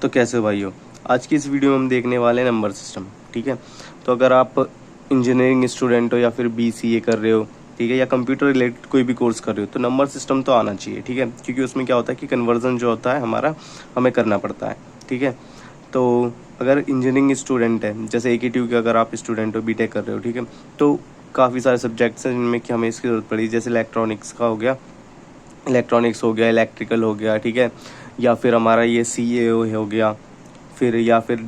तो कैसे हो भाइयों, आज की इस वीडियो में हम देखने वाले हैं नंबर सिस्टम। ठीक है, तो अगर आप इंजीनियरिंग स्टूडेंट हो या फिर BCA कर रहे हो, ठीक है, या कंप्यूटर रिलेटेड कोई भी कोर्स कर रहे हो, तो नंबर सिस्टम तो आना चाहिए। ठीक है, क्योंकि उसमें क्या होता है कि कन्वर्जन जो होता है हमारा हमें करना पड़ता है। ठीक है, तो अगर इंजीनियरिंग स्टूडेंट है, जैसे AKTU के अगर आप स्टूडेंट हो, BTech कर रहे हो, ठीक है, तो काफ़ी सारे सब्जेक्ट्स हैं जिनमें कि हमें इसकी ज़रूरत पड़ी, जैसे इलेक्ट्रॉनिक्स का हो गया, इलेक्ट्रॉनिक्स हो गया, इलेक्ट्रिकल हो गया, ठीक है, या फिर हमारा ये CA हो गया, फिर या फिर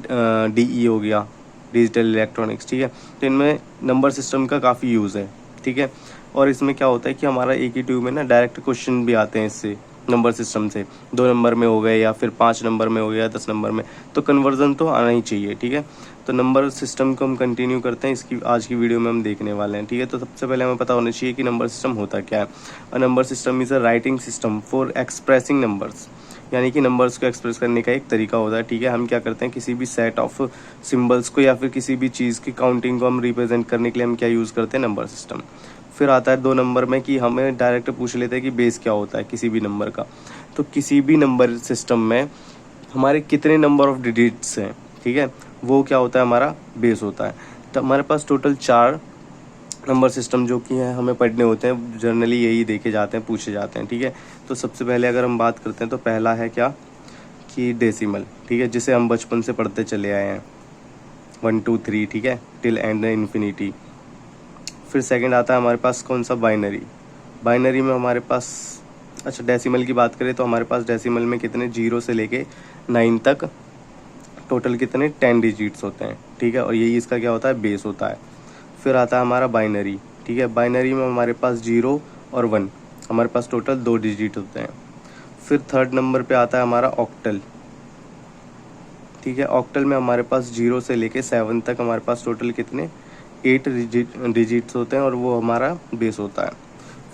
DE हो गया, डिजिटल इलेक्ट्रॉनिक्स। ठीक है, तो इनमें नंबर सिस्टम का काफ़ी यूज़ है। ठीक है, और इसमें क्या होता है कि हमारा AKTU में ना डायरेक्ट क्वेश्चन भी आते हैं इससे, नंबर सिस्टम से, 2 नंबर में हो गए या फिर 5 नंबर में हो गया, 10 नंबर में, तो कन्वर्जन तो आना ही चाहिए। ठीक है, तो नंबर सिस्टम को हम कंटिन्यू करते हैं, इसकी आज की वीडियो में हम देखने वाले हैं। ठीक है, तो सबसे पहले हमें पता होना चाहिए कि नंबर सिस्टम होता क्या है। A number system is a writing system for expressing numbers, यानी कि नंबर्स को एक्सप्रेस करने का एक तरीका होता है। ठीक है, हम क्या करते हैं, किसी भी सेट ऑफ सिंबल्स को या फिर किसी भी चीज़ की काउंटिंग को हम रिप्रेजेंट करने के लिए हम क्या यूज़ करते हैं, नंबर सिस्टम। फिर आता है 2 नंबर में कि हमें डायरेक्ट पूछ लेते हैं कि बेस क्या होता है किसी भी नंबर का। तो किसी भी नंबर सिस्टम में हमारे कितने नंबर ऑफ डिजिट्स हैं, ठीक है, वो क्या होता है, हमारा बेस होता है। तो हमारे पास टोटल 4 नंबर सिस्टम जो कि हैं हमें पढ़ने होते हैं, जनरली यही देखे जाते हैं, पूछे जाते हैं। ठीक है, तो सबसे पहले अगर हम बात करते हैं तो पहला है क्या कि डेसिमल। ठीक है, जिसे हम बचपन से पढ़ते चले आए हैं, 1 2 3, ठीक है, टिल एंड इन्फिनिटी। फिर सेकंड आता है हमारे पास कौन सा, बाइनरी। बाइनरी में हमारे पास, अच्छा डेसिमल की बात करें तो हमारे पास डेसिमल में कितने, 0 से लेके 9 तक टोटल कितने 10 डिजिट्स होते हैं। ठीक है, और यही इसका क्या होता है, बेस होता है। फिर आता है हमारा बाइनरी। ठीक है, बाइनरी में हमारे पास 0 और 1, हमारे पास टोटल 2 डिजिट होते हैं। फिर थर्ड नंबर पे आता है हमारा ऑक्टल। ठीक है, ऑक्टल में हमारे पास 0 से लेके 7 तक हमारे पास टोटल कितने 8 डिजिट्स होते हैं, और वो हमारा बेस होता है।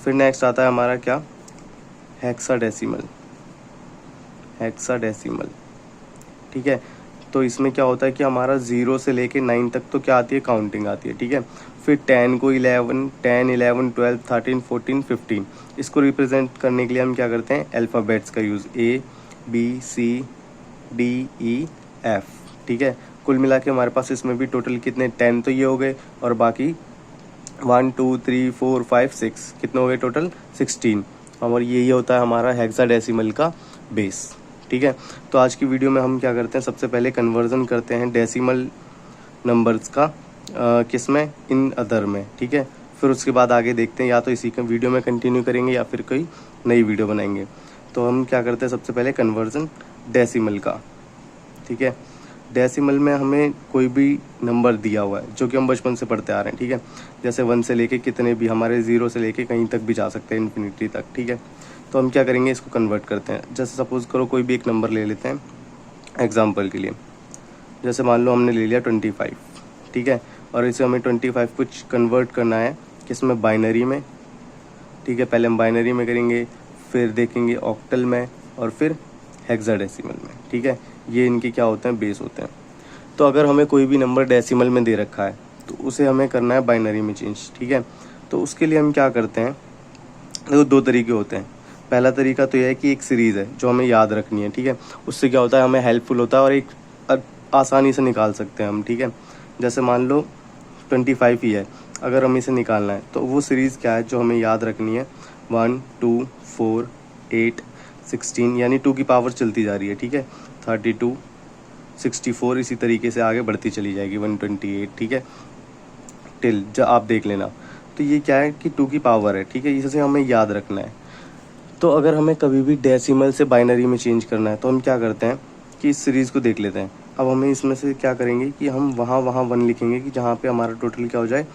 फिर नेक्स्ट आता है हमारा क्या, हेक्साडेसिमल। हेक्साडेसिमल, ठीक है, तो इसमें क्या होता है कि हमारा 0 से लेके 9 तक तो क्या आती है, काउंटिंग आती है। ठीक है, फिर 10 को 11, 10 11 12 13 14 15, इसको रिप्रेजेंट करने के लिए हम क्या करते हैं, अल्फ़ाबेट्स का यूज़, ABCDEF। ठीक है, कुल मिला के हमारे पास इसमें भी टोटल कितने 10 तो ये हो गए, और बाकी 1 2 3 4 5 6 कितने हो गए, टोटल 16, और यही होता है हमारा हेक्साडेसिमल का बेस। ठीक है, तो आज की वीडियो में हम क्या करते हैं, सबसे पहले कन्वर्जन करते हैं डेसिमल नंबर्स का किस में, इन अदर में। ठीक है, फिर उसके बाद आगे देखते हैं, या तो इसी का वीडियो में कंटिन्यू करेंगे या फिर कोई नई वीडियो बनाएंगे। तो हम क्या करते हैं, सबसे पहले कन्वर्जन डेसिमल का। ठीक है, डेसिमल में हमें कोई भी नंबर दिया हुआ है जो कि हम बचपन से पढ़ते आ रहे हैं। ठीक है, जैसे 1 से लेके कितने भी, हमारे 0 से लेके कहीं तक भी जा सकते हैं, इन्फिनिटी तक। ठीक है, तो हम क्या करेंगे, इसको कन्वर्ट करते हैं। जैसे सपोज़ करो कोई भी एक नंबर ले लेते हैं एग्जांपल के लिए, जैसे मान लो हमने ले लिया 25। ठीक है, और इसे हमें 25 कुछ कन्वर्ट करना है किस में, बाइनरी में। ठीक है, पहले हम बाइनरी में करेंगे, फिर देखेंगे ऑक्टल में, और फिर हेक्साडेसिमल में। ठीक है, ये इनके क्या होते हैं, बेस होते हैं। तो अगर हमें कोई भी नंबर डेसिमल में दे रखा है तो उसे हमें करना है बाइनरी में चेंज। ठीक है, तो उसके लिए हम क्या करते हैं, देखो 2 तरीके होते हैं। पहला तरीका तो यह है कि एक सीरीज़ है जो हमें याद रखनी है। ठीक है, उससे क्या होता है, हमें हेल्पफुल होता है, और एक आसानी से निकाल सकते हैं हम। ठीक है, जैसे मान लो 25 ही है, अगर हमें इसे निकालना है तो वो सीरीज़ क्या है जो हमें याद रखनी है, 1 2 4 8 16, यानी 2 की पावर चलती जा रही है। ठीक है, 32 64, इसी तरीके से आगे बढ़ती चली जाएगी, 128। ठीक है, टिल जब आप देख लेना, तो ये क्या है कि 2 की पावर है। ठीक है, इसे हमें याद रखना है। तो अगर हमें कभी भी डेसिमल से बाइनरी में चेंज करना है तो हम क्या करते हैं कि इस सीरीज़ को देख लेते हैं। अब हमें इसमें से क्या करेंगे कि हम वहाँ 1 लिखेंगे कि जहाँ पे हमारा टोटल क्या हो जाए,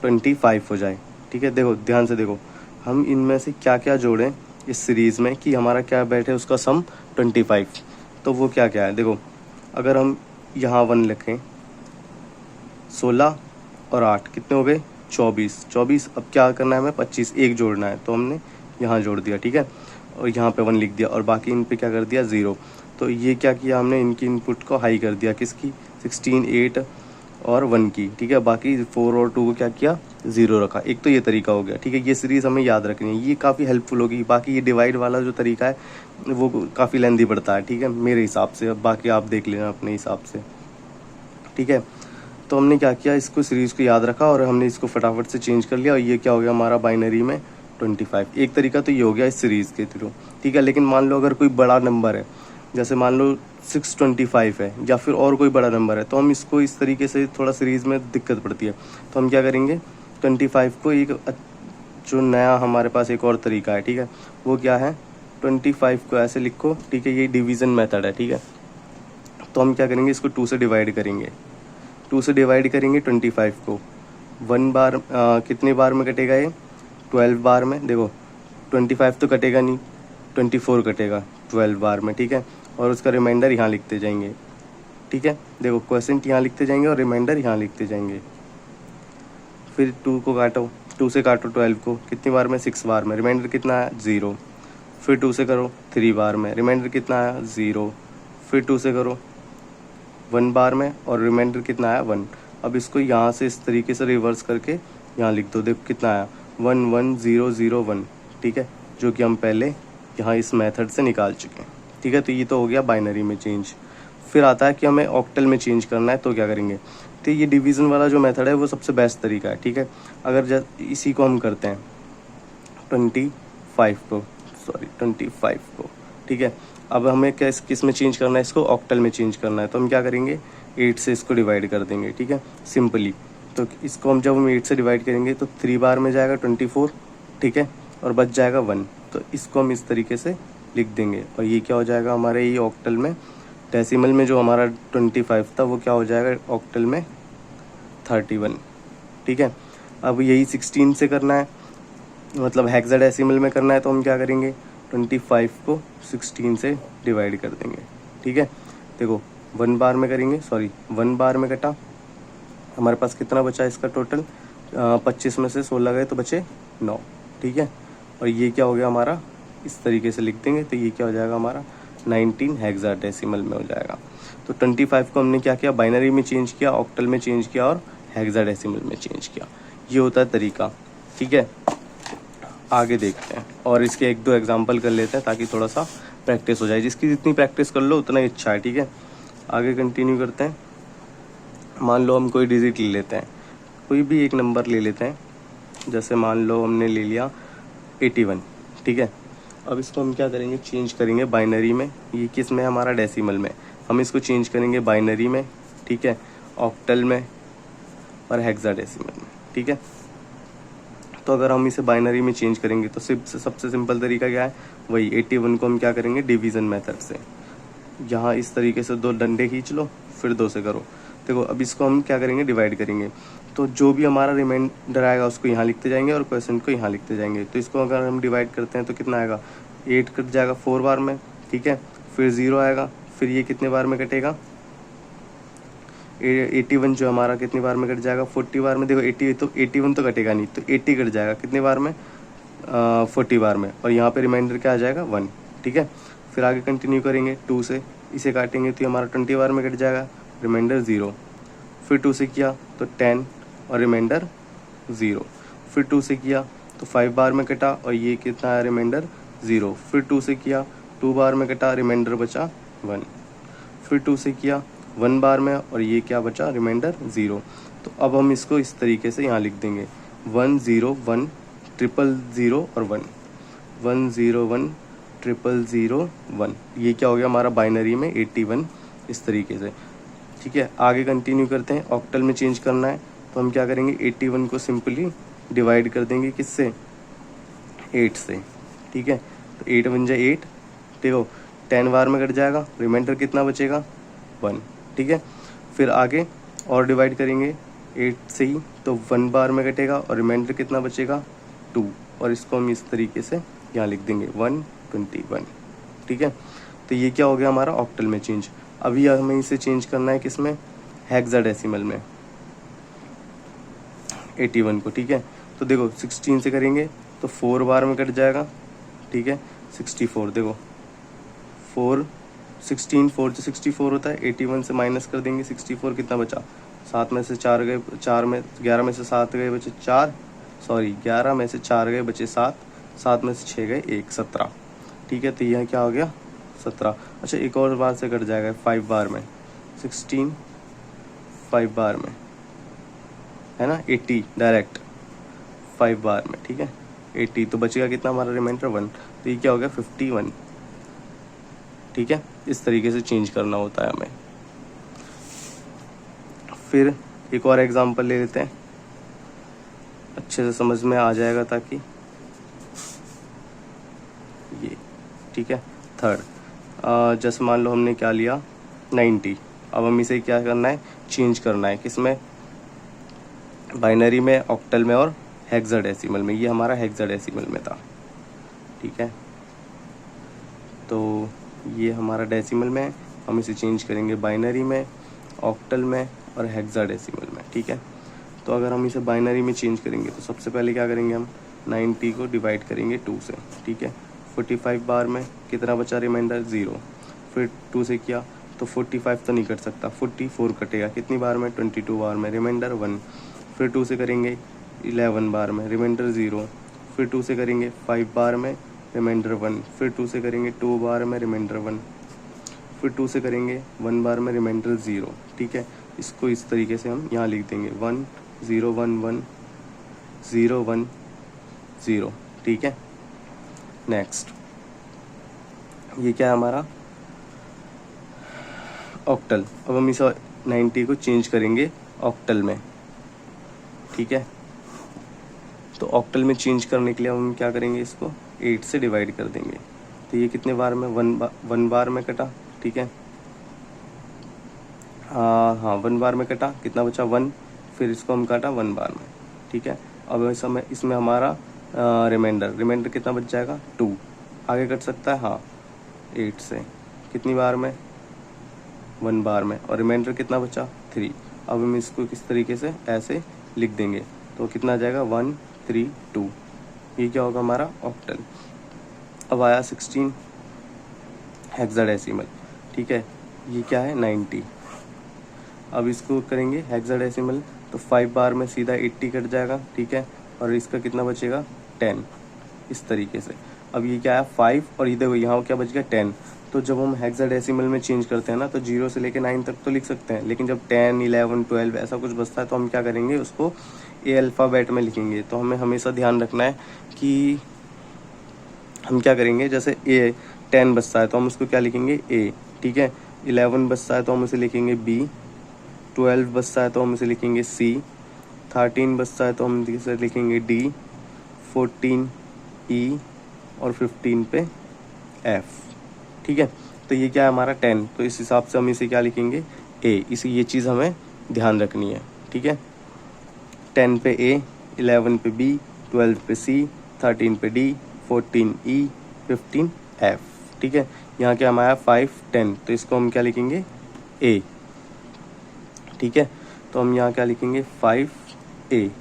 25 हो जाए। ठीक है, देखो ध्यान से देखो, हम इनमें से क्या क्या जोड़ें इस सीरीज़ में कि हमारा क्या बैठे, उसका सम 25। तो वो क्या क्या है, देखो अगर हम यहाँ 1 लिखें, 16 और 8 कितने हो गए, 24 24। अब क्या करना है, हमें 25 एक जोड़ना है, तो हमने यहाँ जोड़ दिया। ठीक है, और यहाँ पे 1 लिख दिया, और बाकी इन पे क्या कर दिया, 0। तो ये क्या किया हमने, इनकी इनपुट को हाई कर दिया, किसकी, 16 8 और 1 की। ठीक है, बाकी 4 और 2 को क्या किया, ज़ीरो रखा। एक तो ये तरीका हो गया, ठीक है। ये सीरीज़ हमें याद रखनी है, ये काफ़ी हेल्पफुल होगी। बाकी ये डिवाइड वाला जो तरीका है वो काफ़ी लेंदी पड़ता है, ठीक है, मेरे हिसाब से। अब बाकी आप देख लेना अपने हिसाब से, ठीक है। तो हमने क्या किया, इसको सीरीज़ को याद रखा और हमने इसको फटाफट से चेंज कर लिया और ये क्या हो गया हमारा बाइनरी में 25। एक तरीका तो ये हो गया इस सीरीज़ के थ्रू, ठीक है। लेकिन मान लो अगर कोई बड़ा नंबर है, जैसे मान लो 625 है या फिर और कोई बड़ा नंबर है, तो हम इसको इस तरीके से थोड़ा सीरीज़ में दिक्कत पड़ती है। तो हम क्या करेंगे, 25 को एक जो नया हमारे पास एक और तरीका है, ठीक है, वो क्या है, 25 को ऐसे लिखो, ठीक है। ये डिवीज़न मेथड है, ठीक है। तो हम क्या करेंगे, इसको 2 से डिवाइड करेंगे। 2 से डिवाइड करेंगे 25 को, 1 बार कितने बार में कटेगा ये, 12 बार में। देखो 25 तो कटेगा नहीं, 24 कटेगा 12 बार में, ठीक है। और उसका रिमाइंडर यहाँ लिखते जाएंगे, ठीक है। देखो क्वेश्चन यहाँ लिखते जाएंगे और रिमाइंडर यहाँ लिखते जाएंगे। फिर 2 को काटो, 2 से काटो 12 को, कितनी बार में, 6 बार में। रिमाइंडर कितना है, 0। फिर 2 से करो 3 बार में, रिमाइंडर कितना आया, 0। फिर 2 से करो 1 बार में और रिमाइंडर कितना आया, 1। अब इसको यहाँ से इस तरीके से रिवर्स करके यहाँ लिख दो। देखो कितना आया, 1 1 0 0 1, ठीक है, जो कि हम पहले यहाँ इस मेथड से निकाल चुके हैं, ठीक है। तो ये तो हो गया बाइनरी में चेंज। फिर आता है कि हमें ऑक्टल में चेंज करना है, तो क्या करेंगे, तो ये डिवीज़न वाला जो मेथड है वो सबसे बेस्ट तरीका है, ठीक है। अगर इसी को हम करते हैं 25 को, ठीक है। अब हमें किस में चेंज करना है, इसको ऑक्टल में चेंज करना है। तो हम क्या करेंगे, 8 से इसको डिवाइड कर देंगे, ठीक है, सिंपली। तो इसको हम जब हम 8 से डिवाइड करेंगे तो 3 बार में जाएगा 24, ठीक है, और बच जाएगा 1। तो इसको हम इस तरीके से लिख देंगे और ये क्या हो जाएगा हमारे ये ऑक्टल में, डेसिमल में जो हमारा 25 था वो क्या हो जाएगा ऑक्टल में 31, ठीक है। अब यही 16 से करना है, मतलब हेक्साडेसिमल में करना है। तो हम क्या करेंगे, 25 को 16 से डिवाइड कर देंगे, ठीक है। देखो 1 बार में करेंगे, 1 बार में कटा, हमारे पास कितना बचा इसका टोटल, 25 में से 16 गए तो बचे 9, ठीक है। और ये क्या हो गया हमारा, इस तरीके से लिख देंगे तो ये क्या हो जाएगा हमारा 19 हेक्साडेसिमल में हो जाएगा। तो 25 को हमने क्या किया, बाइनरी में चेंज किया, ऑक्टल में चेंज किया और हेक्साडेसिमल में चेंज किया। ये होता है तरीका, ठीक है। आगे देखते हैं और इसके 1-2 एग्जांपल कर लेते हैं ताकि थोड़ा सा प्रैक्टिस हो जाए। जिसकी जितनी प्रैक्टिस कर लो उतना ही अच्छा है, ठीक है। आगे कंटिन्यू करते हैं। मान लो हम कोई डिजिट ले लेते हैं, कोई भी एक नंबर ले लेते हैं, जैसे मान लो हमने ले लिया 81, ठीक है। अब इसको हम क्या करेंगे, चेंज करेंगे बाइनरी में। ये किस में, हमारा डेसिमल में। हम इसको चेंज करेंगे बाइनरी में, ठीक है, ऑक्टल में और हेक्साडेसिमल में, ठीक है। तो अगर हम इसे बाइनरी में चेंज करेंगे तो सबसे सिंपल तरीका क्या है, वही 81 को हम क्या करेंगे, डिवीज़न मेथड से। यहाँ इस तरीके से 2 डंडे खींच लो, फिर 2 से करो। देखो अब इसको हम क्या करेंगे, डिवाइड करेंगे। तो जो भी हमारा रिमाइंडर आएगा उसको यहाँ लिखते जाएंगे और क्वेश्चन को यहाँ लिखते जाएंगे। तो इसको अगर हम डिवाइड करते हैं तो कितना आएगा, 8 कट जाएगा 4 बार में, ठीक है। फिर 0 आएगा, फिर ये कितने बार में कटेगा, 81 जो हमारा कितनी बार में कट जाएगा, 40 बार में। देखो 81 तो कटेगा नहीं, तो 80 कट जाएगा कितने बार में, 40 बार में। और यहाँ पे रिमाइंडर क्या आ जाएगा, 1, ठीक है। फिर आगे कंटिन्यू करेंगे, 2 से इसे काटेंगे तो हमारा 20 बार में कट जाएगा, रिमाइंडर 0। फिर 2 से किया तो 10 और रिमाइंडर 0। फिर 2 से किया तो 5 बार में कटा और ये कितना है, रिमाइंडर 0। फिर 2 से किया 2 बार में कटा, रिमाइंडर बचा 1। फिर 2 से किया 1 बार में और ये क्या बचा, रिमाइंडर 0। तो अब हम इसको इस तरीके से यहाँ लिख देंगे 1 0 1 0 0 और 1, 1 0 1 0 0 1। ये क्या हो गया हमारा बाइनरी में 81, इस तरीके से, ठीक है। आगे कंटिन्यू करते हैं, ऑक्टल में चेंज करना है। तो हम क्या करेंगे, 81 को सिंपली डिवाइड कर देंगे किससे, 8 से, ठीक है। तो 8 1 जा 8, देखो 10 बार में कट जाएगा, रिमाइंडर कितना बचेगा, 1, ठीक है। फिर आगे और डिवाइड करेंगे 8 से ही, तो 1 बार में कटेगा और रिमाइंडर कितना बचेगा, 2। और इसको हम इस तरीके से यहाँ लिख देंगे 121, ठीक है। तो ये क्या हो गया हमारा ऑक्टल में चेंज। अभी हमें इसे चेंज करना है किस में, हेक्साडेसिमल में, 81 को, ठीक है। तो देखो 16 से करेंगे तो 4 बार में कट जाएगा, ठीक है। 64, देखो 4 16 4 जो 64 होता है, 81 से माइनस कर देंगे 64, कितना बचा 7 में से 4 गए, 4 में 11 में से 7 गए बचे 4, सॉरी 11 में से 4 गए बचे 7, 7 में से 6 गए 1, 17। ठीक है, तो यह क्या हो गया 17। अच्छा एक और बार से कट जाएगा 5 बार में, 16 5 बार में है ना, 80 डायरेक्ट 5 बार में। ठीक है 80, तो बचेगा कितना हमारा रिमाइंडर 1, तो ये क्या हो गया 51। ठीक है, इस तरीके से चेंज करना होता है हमें। फिर एक और एग्जांपल ले लेते हैं, अच्छे से समझ में आ जाएगा ताकि ये। ठीक है थर्ड, जैसे मान लो हमने क्या लिया 90, अब हम इसे क्या करना है चेंज करना है, किसमें, बाइनरी में, ऑक्टल में और हेक्साडेसिमल में। ये हमारा हेक्साडेसिमल में था। ठीक है, तो ये हमारा डेसिमल में, हम इसे चेंज करेंगे बाइनरी में, ऑक्टल में और हेक्साडेसिमल में। ठीक है, तो अगर हम इसे बाइनरी में चेंज करेंगे तो सबसे पहले क्या करेंगे, हम 90 को डिवाइड करेंगे 2 से। ठीक है, 45 बार में कितना बचा रिमाइंडर 0, फिर 2 से किया तो 45 तो नहीं कट सकता, 44 कटेगा कितनी बार में 22 बार में, रिमाइंडर 1। फिर 2 से करेंगे 11 बार में, रिमाइंडर 0। फिर 2 से करेंगे 5 बार में, रिमाइंडर 1। फिर 2 से करेंगे 2 बार में, रिमाइंडर 1। फिर 2 से करेंगे 1 बार में, रिमाइंडर 0। ठीक है, इसको इस तरीके से हम यहाँ लिख देंगे 1 0 1 1 0 1 0। ठीक है, नेक्स्ट ये क्या है हमारा ऑक्टल। अब हम इस 90 को चेंज करेंगे ऑक्टल में। ठीक है, तो ऑक्टल में चेंज करने के लिए हम क्या करेंगे, इसको 8 से डिवाइड कर देंगे। तो ये कितने बार में 1 बार में कटा। ठीक है, हाँ 1 बार में कटा, कितना बचा 1, फिर इसको हम काटा 1 बार में। ठीक है, अब इसमें हमारा रिमाइंडर कितना बच जाएगा 2, आगे कट सकता है हाँ 8 से, कितनी बार में 1 बार में, और रिमाइंडर कितना बचा 3। अब हम इसको किस तरीके से ऐसे लिख देंगे तो कितना आ जाएगा 1 3 2। ये क्या होगा हमारा ऑक्टल। अब आया 16 हेक्साडेसिमल। ठीक है, ये क्या है 90। अब इसको करेंगे हेक्साडेसिमल तो 5 बार में सीधा 80 कट जाएगा। ठीक है, और इसका कितना बचेगा 10, इस तरीके से। अब ये क्या है 5 और ये देखो यहाँ क्या बच गया 10। तो जब हम हेक्साडेसिमल में चेंज करते हैं ना तो 0 से लेकर 9 तक तो लिख सकते हैं, लेकिन जब 10 11 12 ऐसा कुछ बचता है तो हम क्या करेंगे उसको ए अल्फ़ाबेट में लिखेंगे। तो हमें हमेशा ध्यान रखना है कि हम क्या करेंगे, जैसे ए 10 बचता है तो हम उसको क्या लिखेंगे ए। ठीक है, 11 बचता है तो हम उसे लिखेंगे बी, 12 बचता है तो हम उसे लिखेंगे सी, 13 बचता है तो हम इसे लिखेंगे डी, 14 ई और 15 पे एफ। ठीक है, तो ये क्या है हमारा 10, तो इस हिसाब से हम इसे क्या लिखेंगे ए। इसी ये चीज़ हमें ध्यान रखनी है। ठीक है, 10 पे ए, 11 पे बी, 12 पे सी, 13 पे डी, 14 ई, 15 एफ। ठीक है, यहाँ क्या हमारा 5 10, तो इसको हम क्या लिखेंगे ए। ठीक है, तो हम यहाँ क्या लिखेंगे 5 ए,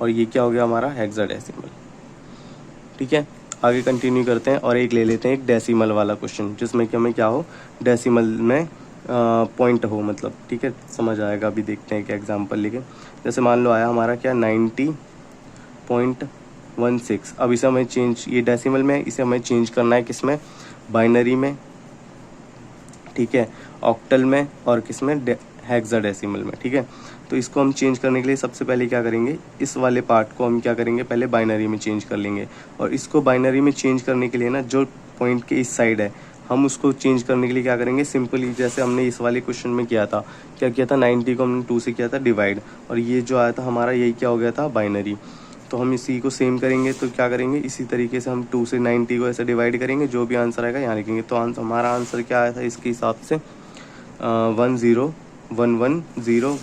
और ये क्या हो गया हमारा हेक्साडेसिमल। ठीक है, आगे कंटिन्यू करते हैं और एक ले लेते हैं एक डेसिमल वाला क्वेश्चन, जिसमें कि हमें क्या हो डेसिमल में पॉइंट हो मतलब। ठीक है, समझ आएगा। अभी देखते हैं एक एग्जांपल लेके। जैसे मान लो आया हमारा क्या 90.16। अब इसे हमें चेंज, ये डेसिमल में इसे हमें चेंज करना है किसमें, बाइनरी में। ठीक है, ऑक्टल में और किसमें हेक्साडेसिमल में। ठीक है, तो इसको हम चेंज करने के लिए सबसे पहले क्या करेंगे, इस वाले पार्ट को हम क्या करेंगे पहले बाइनरी में चेंज कर लेंगे। और इसको बाइनरी में चेंज करने के लिए ना जो पॉइंट के इस साइड है हम उसको चेंज करने के लिए क्या करेंगे, सिंपली जैसे हमने इस वाले क्वेश्चन में किया था, क्या किया था 90 को हमने 2 से किया था डिवाइड, और ये जो आया था हमारा यही क्या हो गया था बाइनरी। तो हम इसी को सेम करेंगे, तो क्या करेंगे इसी तरीके से हम 2 से 90 को ऐसे डिवाइड करेंगे, जो भी आंसर आएगा यहाँ लिखेंगे। तो हमारा आंसर क्या आया था इसके हिसाब से 10 11 0 1 0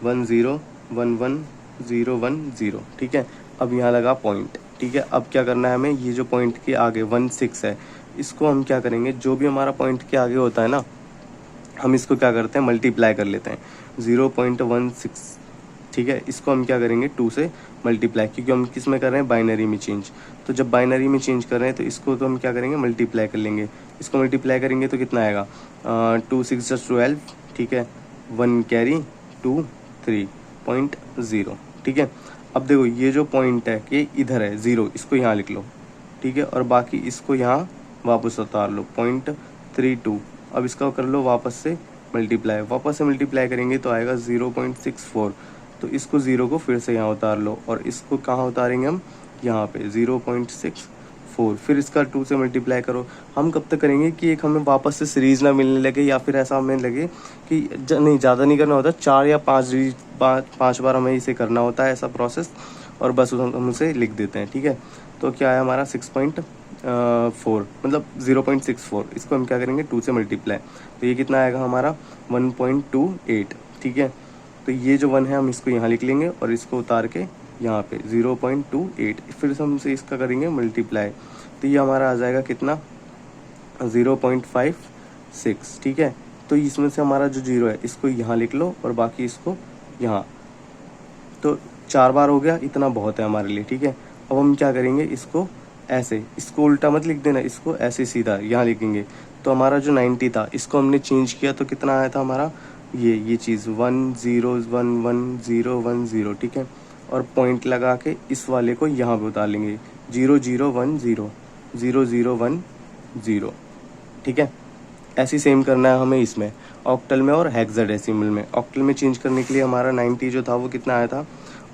1 0 1 1 0 1 0। ठीक है, अब यहाँ लगा पॉइंट। ठीक है, अब क्या करना है हमें, ये जो पॉइंट के आगे 16 है इसको हम क्या करेंगे, जो भी हमारा पॉइंट के आगे होता है ना हम इसको क्या करते हैं मल्टीप्लाई कर लेते हैं 0.16। ठीक है, इसको हम क्या करेंगे 2 से मल्टीप्लाई, क्योंकि हम किस में कर रहे हैं बाइनरी में चेंज। तो जब बाइनरी में चेंज कर रहे हैं तो इसको तो हम क्या करेंगे मल्टीप्लाई कर लेंगे। इसको मल्टीप्लाई करेंगे तो कितना आएगा 2 6 12। ठीक है, 1 कैरी 2 3.0, ठीक है। अब देखो ये जो पॉइंट है ये इधर है 0, इसको यहाँ लिख लो, ठीक है, और बाकी इसको यहाँ वापस उतार लो 0.32। अब इसका कर लो वापस से मल्टीप्लाई, वापस से मल्टीप्लाई करेंगे तो आएगा 0.64। तो इसको 0 को फिर से यहाँ उतार लो और इसको कहाँ उतारेंगे हम, यहाँ पे 0.64। फिर इसका 2 से मल्टीप्लाई करो। हम कब तक करेंगे कि एक हमें वापस से सीरीज ना मिलने लगे, या फिर ऐसा हमें लगे कि नहीं ज़्यादा नहीं करना होता, 4 या 5 बार हमें इसे करना होता है ऐसा प्रोसेस, और बस हम उसे लिख देते हैं, ठीक है। तो क्या है हमारा 6.4 मतलब 0.64, इसको हम क्या करेंगे 2 से मल्टीप्लाई, तो ये कितना आएगा हमारा 1.28, ठीक है। तो ये जो 1 है हम इसको यहाँ लिख लेंगे और इसको उतार के यहाँ पे 0.28, फिर से हम से इसका करेंगे मल्टीप्लाई, तो ये हमारा आ जाएगा कितना 0.56, ठीक है। तो इसमें से हमारा जो 0 है इसको यहाँ लिख लो और बाकी इसको यहाँ, तो 4 बार हो गया, इतना बहुत है हमारे लिए, ठीक है। अब हम क्या करेंगे इसको ऐसे, इसको उल्टा मत लिख देना, इसको ऐसे सीधा यहाँ लिखेंगे। तो हमारा जो 90 था इसको हमने चेंज किया तो कितना आया था हमारा, ये चीज़ 101010, ठीक है। और पॉइंट लगा के इस वाले को यहाँ पे उतार लेंगे 0010 0010, ठीक है। ऐसे सेम करना है हमें इसमें ऑक्टल में और हेक्साडेसिमल में। ऑक्टल में चेंज करने के लिए हमारा 90 जो था वो कितना आया था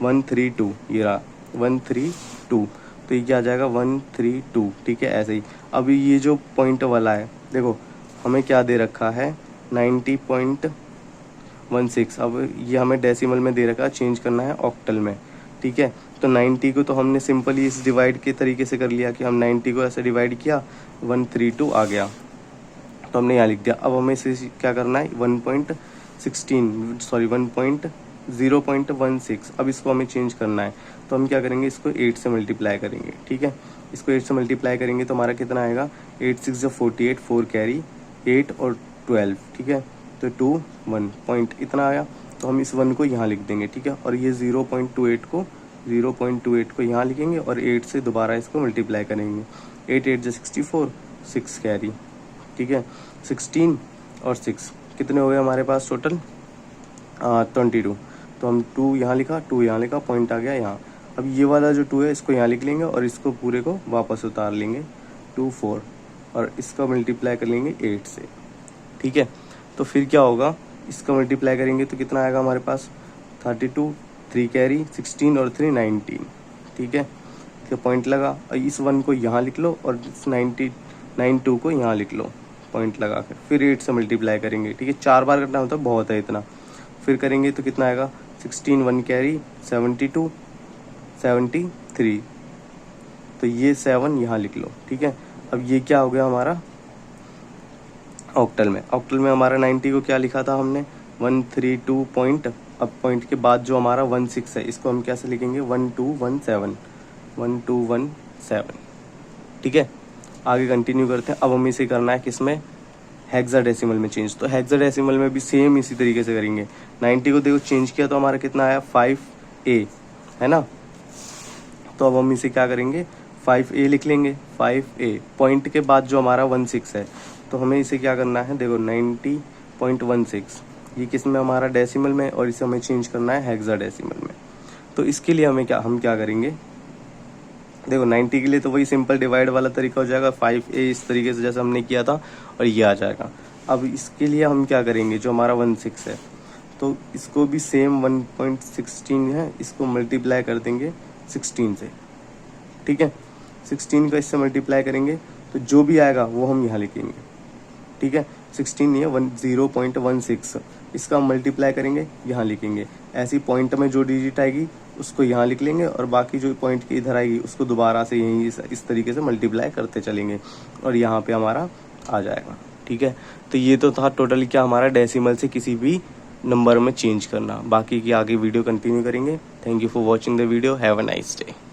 132, ये रहा 132, तो ये क्या आ जाएगा 132, ठीक है। ऐसे ही अभी ये जो पॉइंट वाला है देखो हमें क्या दे रखा है 90.16, अब ये हमें डेसिमल में दे रखा है, चेंज करना है ऑक्टल में, ठीक है। तो 90 को तो हमने सिंपली इस डिवाइड के तरीके से कर लिया कि हम 90 को ऐसे डिवाइड किया 132 आ गया, तो हमने यहाँ लिख दिया। अब हमें इसे क्या करना है 0.16, अब इसको हमें चेंज करना है, तो हम क्या करेंगे इसको 8 से मल्टीप्लाई करेंगे, ठीक है। इसको 8 से मल्टीप्लाई करेंगे तो हमारा कितना आएगा 8 6 48, 4 कैरी 8 और 12, ठीक है। तो 2 1 पॉइंट इतना आया, तो हम इस 1 को यहाँ लिख देंगे, ठीक है। और ये 0.28 को यहाँ लिखेंगे और 8 से दोबारा इसको मल्टीप्लाई करेंगे, 8 8 64, 6 कैरी, ठीक है। 16 और 6 कितने हो गए हमारे पास टोटल 22। तो हम 2 यहाँ लिखा, 2 यहाँ लिखा, पॉइंट आ गया यहाँ। अब ये वाला जो 2 है इसको यहाँ लिख लेंगे और इसको पूरे को वापस उतार लेंगे 2 4, और इसका मल्टीप्लाई कर लेंगे 8 से, ठीक है। तो फिर क्या होगा, इसका मल्टीप्लाई करेंगे तो कितना आएगा हमारे पास 32, 3 कैरी 16 और 3 19, ठीक है। तो पॉइंट लगा, और इस 1 को यहाँ लिख लो और इस 92 को यहाँ लिख लो पॉइंट लगा कर, फिर 8 से मल्टीप्लाई करेंगे, ठीक है। 4 बार करना होता है, बहुत है इतना। फिर करेंगे तो कितना आएगा 16 1 कैरी 72 73, तो ये 7 यहाँ लिख लो, ठीक है। अब ये क्या हो गया हमारा ऑक्टल में हमारा 90 को क्या लिखा था हमने 132 पॉइंट, अब पॉइंट के बाद जो हमारा 16 है इसको हम कैसे लिखेंगे 1217, ठीक है। आगे कंटिन्यू करते हैं। अब हमें इसे करना है किसमें हेक्साडेसिमल में चेंज, तो हेक्साडेसिमल में भी सेम इसी तरीके से करेंगे। 90 को देखो चेंज किया तो हमारा कितना आया 5A, है ना। तो अब हम इसे क्या करेंगे 5A लिख लेंगे, 5A पॉइंट के बाद जो हमारा 16 है, तो हमें इसे क्या करना है देखो 90.16, ये किस में हमारा डेसिमल में, और इसे हमें चेंज करना है हेक्साडेसिमल में। तो इसके लिए हम क्या करेंगे देखो 90 के लिए तो वही सिंपल डिवाइड वाला तरीका हो जाएगा 5A इस तरीके से जैसे हमने किया था, और ये आ जाएगा। अब इसके लिए हम क्या करेंगे जो हमारा 16 है, तो इसको भी सेम 1.16 है, इसको मल्टीप्लाई कर देंगे 16 से, ठीक है। 16 का इससे मल्टीप्लाई करेंगे तो जो भी आएगा वो हम यहाँ लिखेंगे, ठीक है। 16 नहीं है 0.16, इसका हम मल्टीप्लाई करेंगे यहाँ लिखेंगे। ऐसी पॉइंट में जो डिजिट आएगी उसको यहाँ लिख लेंगे, और बाकी जो पॉइंट के इधर आएगी उसको दोबारा से यहीं इस तरीके से मल्टीप्लाई करते चलेंगे, और यहाँ पे हमारा आ जाएगा, ठीक है। तो ये तो था टोटली क्या हमारा डेसिमल से किसी भी नंबर में चेंज करना। बाकी की आगे वीडियो कंटिन्यू करेंगे। Thank you for watching the video, have a nice day.